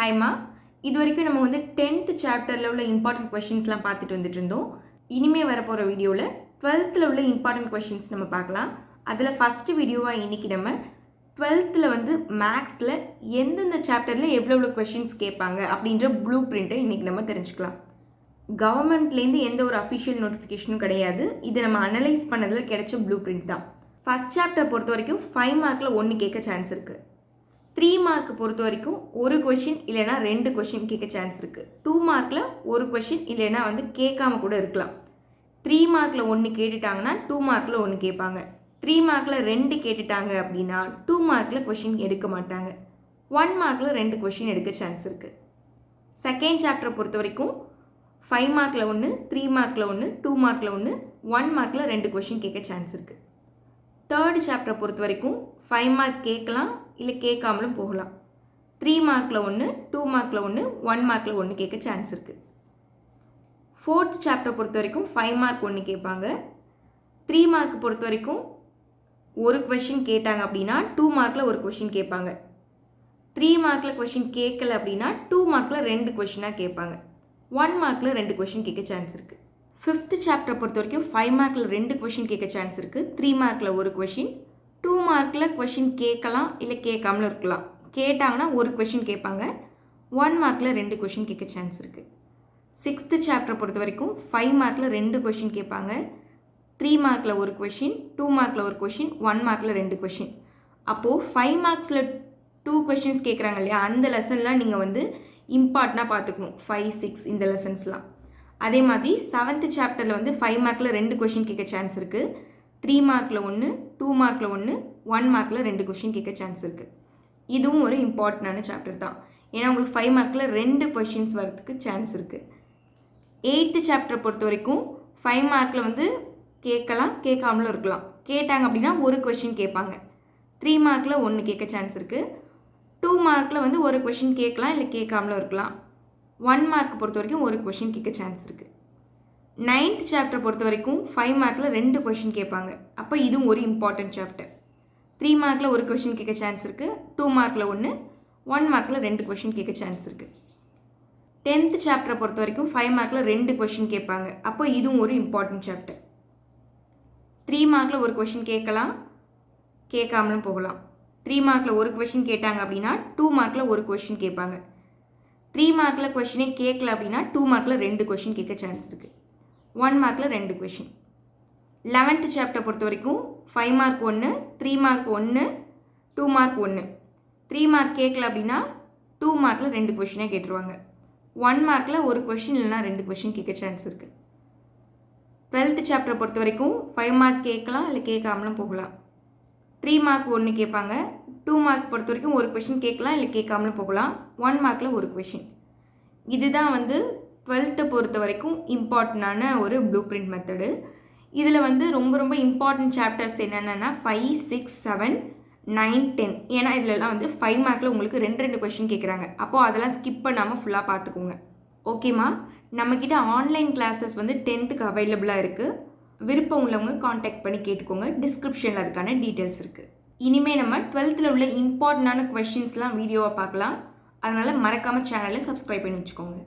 ஹாய்மா. இது வரைக்கும் நம்ம வந்து 10th சாப்டரில் உள்ள இம்பார்ட்டன்ட் கொஷின்ஸ்லாம் பார்த்துட்டு வந்துட்டு இருந்தோம். இனிமேல் வரப்போகிற வீடியோவில் 12th உள்ள இம்பார்ட்டன்ட் கொஷின்ஸ் நம்ம பார்க்கலாம். அதில் ஃபஸ்ட்டு வீடியோவாக இன்றைக்கி நம்ம 12th வந்து மேக்ஸில் எந்தெந்த சாப்டரில் எவ்வளோ கொஷின்ஸ் கேட்பாங்க அப்படின்ற ப்ளூ பிரிண்ட்டை இன்றைக்கி நம்ம தெரிஞ்சுக்கலாம். கவர்மெண்ட்லேருந்து எந்த ஒரு அஃபிஷியல் நோட்டிஃபிகேஷனும் கிடையாது. இதை நம்ம அனலைஸ் பண்ணதில் கிடைச்ச ப்ளூ பிரிண்ட் தான். ஃபஸ்ட் சாப்டர் பொறுத்த வரைக்கும் 5 மார்க்கில் 1 கேட்க சான்ஸ் இருக்குது. 3 மார்க் பொறுத்த வரைக்கும் ஒரு கொஷின் இல்லைனா 2 கொஷின் கேட்க சான்ஸ் இருக்குது. 2 மார்க்கில் ஒரு கொஷின் இல்லைனா வந்து கேட்காம கூட இருக்கலாம். 3 மார்க்கில் 1 கேட்டுட்டாங்கன்னா 2 மார்க்கில் 1 கேட்பாங்க. 3 மார்க்கில் 2 கேட்டுட்டாங்க அப்படின்னா 2 மார்க்கில் கொஷின் எடுக்க மாட்டாங்க. 1 மார்க்கில் 2 கொஷின் எடுக்க சான்ஸ் இருக்குது. செகண்ட் சாப்டரை பொறுத்த வரைக்கும் 5 மார்க்கில் 1, 3 மார்க்கில் 1, 2 மார்க்கில் 1, 1 மார்க்கில் 2 கொஷின் கேட்க சான்ஸ் இருக்குது. தேர்ட் சாப்டரை பொறுத்த வரைக்கும் 5 மார்க் கேட்கலாம், இல்லை கேட்காமலும் போகலாம். 3 மார்க்கில் 1, 2 மார்க்கில் 1, 1 மார்க்கில் 1 கேட்க சான்ஸ் இருக்குது. ஃபோர்த் சாப்டரை பொறுத்த வரைக்கும் 5 மார்க் 1 கேட்பாங்க. 3 மார்க் பொறுத்த வரைக்கும் ஒரு கொஷின் கேட்டாங்க அப்படின்னா 2 மார்க்கில் ஒரு கொஷின் கேட்பாங்க. 3 மார்க்கில் கொஷின் கேட்கல அப்படின்னா 2 மார்க்கில் 2 கொஷினாக கேட்பாங்க. 1 மார்க்கில் 2 கொஷின் கேட்க சான்ஸ் இருக்குது. ஃபிஃப்த் சாப்டரை பொறுத்த வரைக்கும் 5 மார்க்கில் 2 கொஷின் கேட்க சான்ஸ் இருக்குது. 3 மார்க்கில் ஒரு கொஷின். 2 மார்க்கில் கொஷின் கேட்கலாம், இல்லை கேட்காமலும் இருக்கலாம். கேட்டாங்கன்னா ஒரு கொஷின் கேட்பாங்க. 1 மார்க்கில் 2 கொஷின் கேட்க சான்ஸ் இருக்குது. சிக்ஸ்த்து சாப்டரை பொறுத்த வரைக்கும் 5 மார்க்கில் 2 கொஷின் கேட்பாங்க. 3 மார்க்கில் ஒரு கொஷின், 2 மார்க்கில் ஒரு கொஷின், 1 மார்க்கில் 2 கொஷின். அப்போது 5 மார்க்ஸில் 2 கொஷின்ஸ் கேட்குறாங்க இல்லையா, அந்த லெசன்லாம் நீங்கள் வந்து இம்பார்ட்டனாக பார்த்துக்கணும். 5, 6 இந்த லெசன்ஸ்லாம். அதே மாதிரி 7th சாப்டரில் வந்து 5 மார்க்கில் 2 கொஷின் கேட்க சான்ஸ் இருக்குது. 3 மார்க்கில் 1, 2 மார்க்கில் 1, 1 மார்க்கில் 2 கொஷின் கேட்க சான்ஸ் இருக்குது. இதுவும் ஒரு இம்பார்ட்டண்டான சாப்டர் தான். ஏன்னா உங்களுக்கு 5 மார்க்கில் 2 கொஷின்ஸ் வரதுக்கு சான்ஸ் இருக்குது. 8th சாப்டரை பொறுத்த வரைக்கும் 5 மார்க்கில் வந்து கேட்கலாம், கேட்காமலும் இருக்கலாம். கேட்டாங்க அப்படின்னா ஒரு கொஷின் கேட்பாங்க. 3 மார்க்கில் 1 கேட்க சான்ஸ் இருக்குது. 2 மார்க்கில் வந்து ஒரு கொஷின் கேட்கலாம், இல்லை கேட்காமலும் இருக்கலாம். 1 மார்க் பொறுத்த வரைக்கும் ஒரு கொஷின் கேட்க சான்ஸ் இருக்குது. 9th சாப்டர் பொறுத்த வரைக்கும் 5 மார்க்கில் 2 கொஷின் கேட்பாங்க. அப்போ இதுவும் ஒரு இம்பார்ட்டன்ட் சாப்டர். 3 மார்க்கில் ஒரு கொஷின் கேட்க சான்ஸ் இருக்குது. 2 மார்க்கில் 1, 1 மார்க்கில் 2 கொஷின் கேட்க சான்ஸ் இருக்குது. 10th சாப்டரை பொறுத்த வரைக்கும் 5 மார்க்கில் 2 கொஷின் கேட்பாங்க. அப்போ இதுவும் ஒரு இம்பார்ட்டன்ட் சாப்டர். 3 மார்க்கில் ஒரு கொஷின் கேட்கலாம், கேட்காமலும் போகலாம். 3 மார்க்கில் ஒரு கொஷின் கேட்டாங்க அப்படின்னா 2 மார்க்கில் ஒரு கொஷின் கேட்பாங்க. 3 மார்க்கில் கொஷினே கேட்கல அப்படின்னா 2 மார்க்கில் 2 கொஷின் கேட்க சான்ஸ் இருக்குது. 1 மார்க்கில் 2 கொஷின். 11th சாப்டர் பொறுத்த வரைக்கும் 5 மார்க் 1, 3 மார்க் 1, 2 மார்க் 1. 3 மார்க் கேட்கல அப்படின்னா 2 மார்க்கில் 2 கொஷினே கேட்டுருவாங்க. 1 மார்க்கில் ஒரு கொஷின் இல்லைனா 2 கொஷின் கேட்க சான்ஸ் இருக்குது. 12th சாப்டரை பொறுத்த வரைக்கும் 5 மார்க் கேட்கலாம், இல்லை கேட்காமலும் போகலாம். 3 மார்க் 1 கேட்பாங்க. 2 மார்க் பொறுத்த வரைக்கும் ஒரு கொஷின் கேட்கலாம், இல்லை கேட்காமலும் போகலாம். 1 மார்க்கில் ஒரு கொஷின். இதுதான் வந்து 12th பொறுத்த வரைக்கும் இம்பார்ட்டண்டான ஒரு ப்ளூ பிரிண்ட் மெத்தடு. இதில் வந்து ரொம்ப ரொம்ப இம்பார்ட்டன்ட் சாப்டர்ஸ் என்னென்னா 5, 6, 7, 9, 10. ஏன்னா இதிலலாம் வந்து 5 மார்க்கில் உங்களுக்கு 2 கொஷின் கேட்குறாங்க. அப்போது அதெல்லாம் ஸ்கிப் பண்ணாமல் ஃபுல்லாக பார்த்துக்கோங்க. ஓகேம்மா. நம்மக்கிட்ட ஆன்லைன் கிளாஸஸ் வந்து 10th அவைலபிளாக இருக்குது. விருப்பம் உள்ளவங்க காண்டாக்ட் பண்ணி கேட்டுக்கோங்க. டிஸ்கிரிப்ஷனில் அதுக்கான டீட்டெயில்ஸ் இருக்குது. இனிமேல் நம்ம 12th உள்ள இம்பார்ட்டண்டான கொஷின்ஸ்லாம் வீடியோவாக பார்க்கலாம். அதனால் மறக்காமல் சேனலை சப்ஸ்கிரைப் பண்ணி வச்சுக்கோங்க.